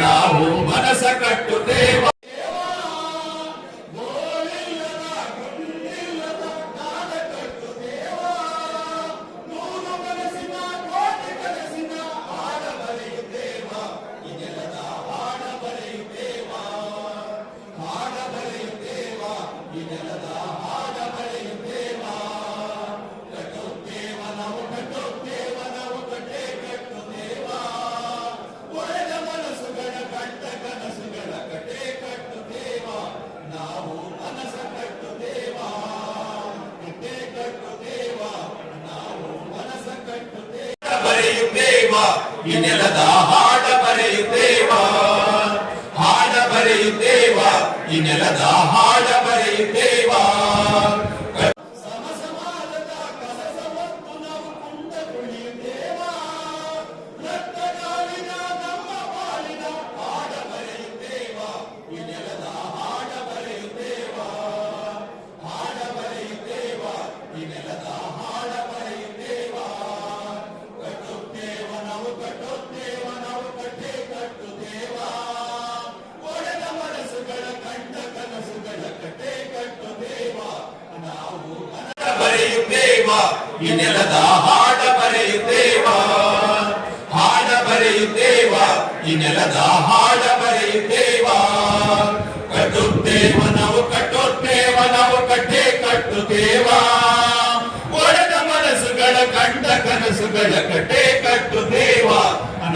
ನಾವು ಮನಸ ಕಟ್ಟುತ್ತೇವ. ಈ ನೆಲದ ಹಾಡ ಬರೆಯುತ್ತೇವ, ಹಾಡ ಬರೆಯುತ್ತೇವ, ಈ ನೆಲದ ಹಾಡ ಬರೆಯುತ್ತೇವ. ಈ ನೆಲದ ಹಾಡ ಬರೆಯುತ್ತೇವ, ಹಾಡ ಬರೆಯುತ್ತೇವ, ಈ ನೆಲದ ಹಾಡ ಬರೆಯುತ್ತೇವ. ಕಟ್ಟುತ್ತೇವ ನಾವು ಕಟ್ಟುತ್ತೇವ, ನಾವು ಕಟ್ಟೆ ಕಟ್ಟುತ್ತೇವ. ಒಡೆದ ಮನಸ್ಸುಗಳ ಕಂಡ ಕನಸುಗಳ ಕಟ್ಟೆ ಕಟ್ಟುತ್ತೇವ,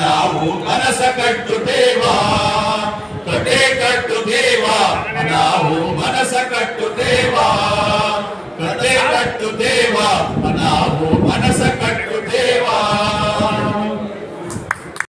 ನಾವು ಕನಸ ಕಟ್ಟುತ್ತೇವ.